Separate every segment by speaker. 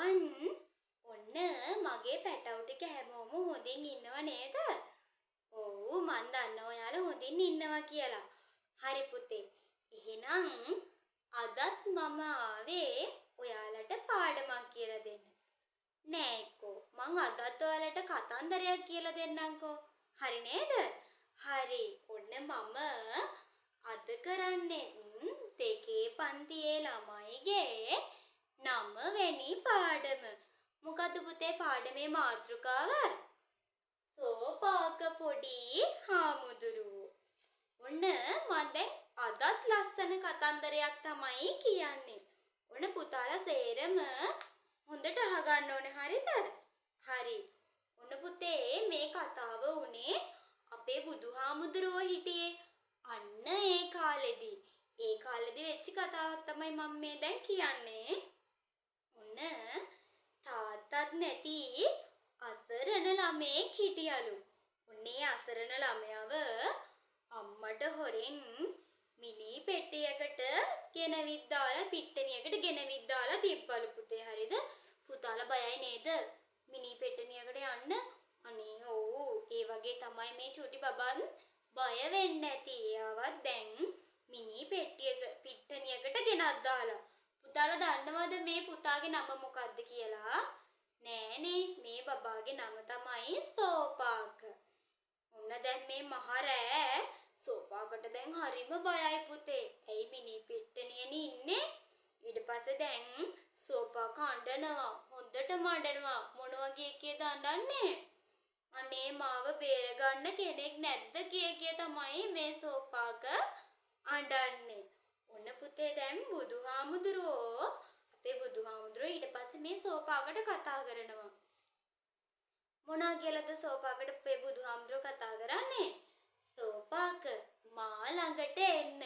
Speaker 1: පුතන් ඔන්න මගේ පැටවු ටික හැමෝම හොඳින් ඉන්නව නේද? ඔව් මන් දන්නවා ඔයාලා හොඳින් ඉන්නවා කියලා. හරි පුතේ. එහෙනම් අදත් මම ආවේ ඔයාලට පාඩමක් කියලා දෙන්න. නෑ එක්කෝ මං අදත් ඔයාලට කතන්දරයක් කියලා දෙන්නම්කෝ. හරි නේද? හරි. ඔන්න මම අද කරන්නේ දෙකේ පන්තියේ ළමයිගේ 9 වෙනි පාඩම. මොකද පුතේ පාඩමේ මාතෘකාව? සෝපාක පොඩි හාමුදුරුවෝ. ඔන්න මම දැන් අදත් ලස්සන කතන්දරයක් තමයි කියන්නේ. ඔන්න පුතාලා සේරම හොඳට අහගන්න ඕනේ හරිද? හරි. ඔන්න පුතේ මේ කතාව උනේ අපේ බුදුහාමුදුරුවෝ හිටියේ අන්න ඒ කාලෙදී. ඒ කාලෙදී වෙච්ච කතාවක් තමයි මම මේ දැන් කියන්නේ. ඔන්න තාත්තත් නැති අසරණ ළමෙක් හිටියලු. ඔන්නේ අසරණ ළමයාව අම්මට හොරෙන් මිනි පෙට්ටියකට ගෙනවිත් දාලා පිට්ටනියකට ගෙනවිත් දාලා තිබ්බලු පුතේ. හරිද? පුතාලා බයයි නේද? මිනි පෙට්ටනියකට යන්න. අනේ ඔව් ඒ වගේ තමයි මේ චුටි බබන් බය වෙන්නේ නැති. එයාවත් දැන් මිනි පිට්ටනියකට ගෙනත් දාලා. පුතාලා දන්නවද මේ පුතාගේ නම මොකක්ද කියලා? නෑනේ මේ බබාගේ නම තමයි සෝපාක. ඔන්න දැන් මේ මහරෑ සෝපාකට දැන් හරිම බයයි පුතේ. ඇයි මිනි පිට්ටනියනේ ඉන්නේ? ඊට පස්සේ දැන් සෝපාක අඬනවා. හොඳටම අඬනවා. මොන වගේ කියද අඬන්නේ? අනේ මාව බේරගන්න කෙනෙක් නැද්ද කිය තමයි මේ සෝපාක අඬන්නේ. ඔන්න පුතේ දැන් බුදුහාමුදුරුවෝ අපේ බුදුහාමුදුරුවෝ ඊට පස්සේ මේ සෝපාකට කතා කරනවා. මොනවා කියලාද සෝපාකට අපේ බුදුහාමුදුරුවෝ කතා කරන්නේ? සෝපාක මා ළඟට එන්න.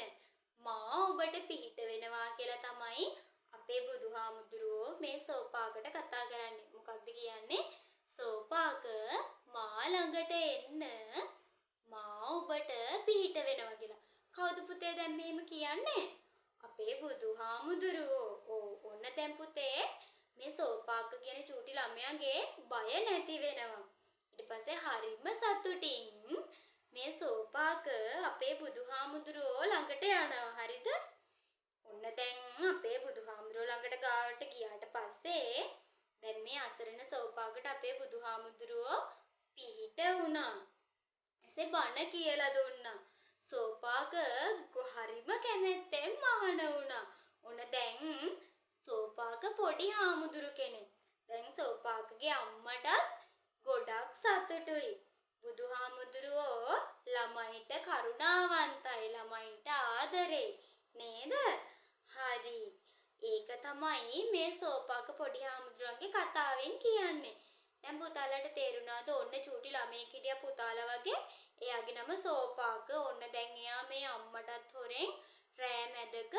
Speaker 1: මා ඔබට පිහිට වෙනවා කියලා තමයි අපේ බුදුහාමුදුරුවෝ මේ සෝපාකට කතා කරන්නේ. මොකක්ද කියන්නේ? සෝපාක මා ළඟට එන්න. මා ඔබට පිහිට වෙනවා කියලා. කවුද පුතේ දැන් මෙහෙම කියන්නේ? අපේ බුදුහාමුදුරුවෝ. ඔව් ඔන්න දැන් පුතේ මේ සෝපාක කියන චූටි ළමයාගේ බය නැති වෙනවා. ඊට පස්සේ හරිම සතුටින් මේ සෝපාක අපේ බුදුහාමුදුරුවෝ ළඟට යනවා. හරිද? ඔන්න දැන් අපේ බුදුහාමුදුරුවෝ ළඟට ගාවට ගියාට පස්සේ දැන් මේ අසරණ සෝපාකට අපේ බුදුහාමුදුරුවෝ පිහිට වුණා. එසේ බණ කියලා දුන්නා. සෝපාක හරිම කැමැත්තෙන් මහාන වුණා. ඔන්න දැන් සෝපාක පොඩි හාමුදුරු කෙනෙක්. දැන් සෝපාකගේ අම්මටත් ගොඩක් සතුටුයි. බුදුහාමුදුරුවෝ ළමයිට කරුණාවන්තයි. ළමයිට ආදරේ නේද? හරි. ඒක තමයි මේ සෝපාක පොඩි හාමුදුරුවන්ගේ කතාවෙන් කියන්නේ. දැන් පුතාලට තේරුණාද? ඔන්න චූටි ළමයෙක් හිටියා පුතාලා වගේ. එයාගේ නම සෝපාක. ඔන්න දැන් එයා මේ අම්මටත් හොරෙන් රෑ මැදක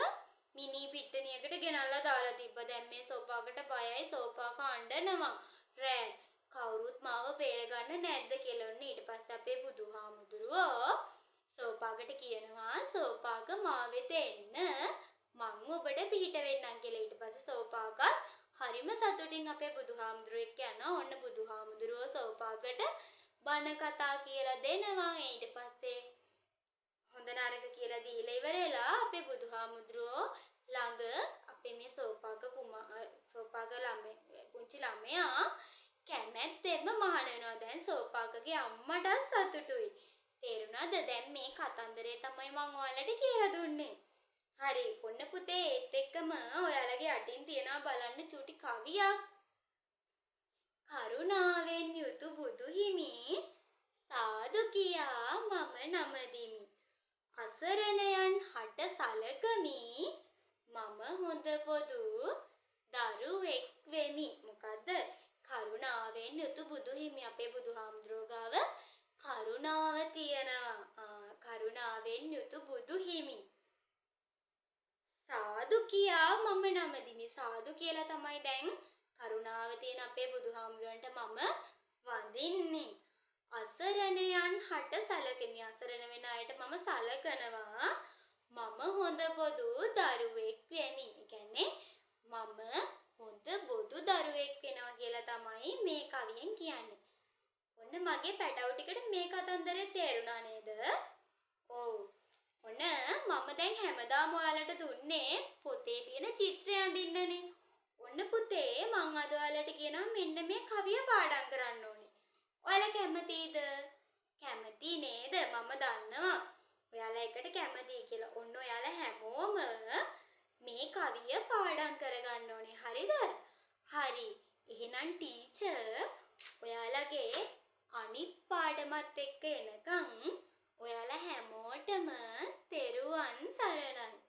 Speaker 1: මිනි පිට්ටනියකට ගෙනල්ලා දාලා තිබ්බා. දැන් මේ සෝපාකට බයයි. සෝපාක අඬනවා. රෑ කවුරුත් මාව බේරගන්න නැද්ද කියලා. ඔන්න ඊට පස්සේ අපේ බුදුහාමුදුරුවෝ සෝපාකට කියනවා සෝපාක මා වෙත එන්න. මං ඔබට පිහිට වෙන්නම් කියලා. ඊට පස්සේ සෝපාකත් හරිම සතුටින් අපේ බුදුහාමුදුරුවෝ එක්ක යනවා. ඔන්න බුදුහාමුදුරුවෝ සෝපාකට බණ කතා කියලා දෙනවා. ඊට පස්සේ හොඳ නරක කියලා දීලා ඉවරලා අපේ බුදුහාමුදුරුවෝ ළඟ අපේ මේ සෝපාක පුංචි ළමයා කැමැත්තෙන්ම මහාන වෙනවා. දැන් සෝපාකගේ අම්මට සතුටුයි. තේරුණාද? දැන් මේ කතන්දරේ තමයි මම ඔයාලට කියලා දුන්නේ. හරි. ඔන්න පුතේ ඒත් එක්කම ඔයාලගේ අටින් තියනවා බලන්න චූටි කවියක්. කරුණාවෙන් යුතු බුදු හිමි සාදු කියා මම නමදිමි. අසරණයන් හට සලකමි මම හොඳ පොදු දරුවෙක් වෙමි. මොකද්ද? කරුණාවෙන් යුතු බුදු හිමි අපේ බුදුහාමුදුරුවෝ ගාව කරුණාව තියනවා. කරුණාවෙන් යුතු බුදු හිමි සාදු කියා මම නමදිමි. සාදු කියලා තමයි දැන් කරුණාව තියෙන අපේ බුදුහාමුදුරන්ට මම වඳින්නේ. අසරණයන් හට සලකමි. අසරණ වෙන අයට මම සලකනවා. මම හොඳ පොදු දරුවෙක් වෙමි. ඒ කියන්නේ මම හොඳ බොදු දරුවෙක් කියලා තමයි මේ කවියෙන් කියන්නේ. ඔන්න මගේ පැටවු ටිකට මේ කතන්දරේ තේරුණා නේද? ඔව්. ඔන්න මම දැන් හැමදාම ඔයාලට දුන්නේ පොතේ තියෙන චිත්‍රය අඳින්නනේ. ඔන්න පුතේ මං අද ඔයාලට කියනවා මෙන්න මේ කවිය පාඩම් කරන්න ඕනේ. ඔයාලා කැමතිද? කැමති නේද? මම දන්නවා. ඔයාලා එකට කැමතියි කියලා. ඔන්න ඔයාලා හැමෝම මේ කවිය පාඩම් කරගන්න ඕනේ. හරිද? හරි. එහෙනම් ටීචර් ඔයාලගේ අනිත් පාඩමත් එක්ක එනකම් ඔයාලා හැමෝටම තෙරුවන් සරණයි.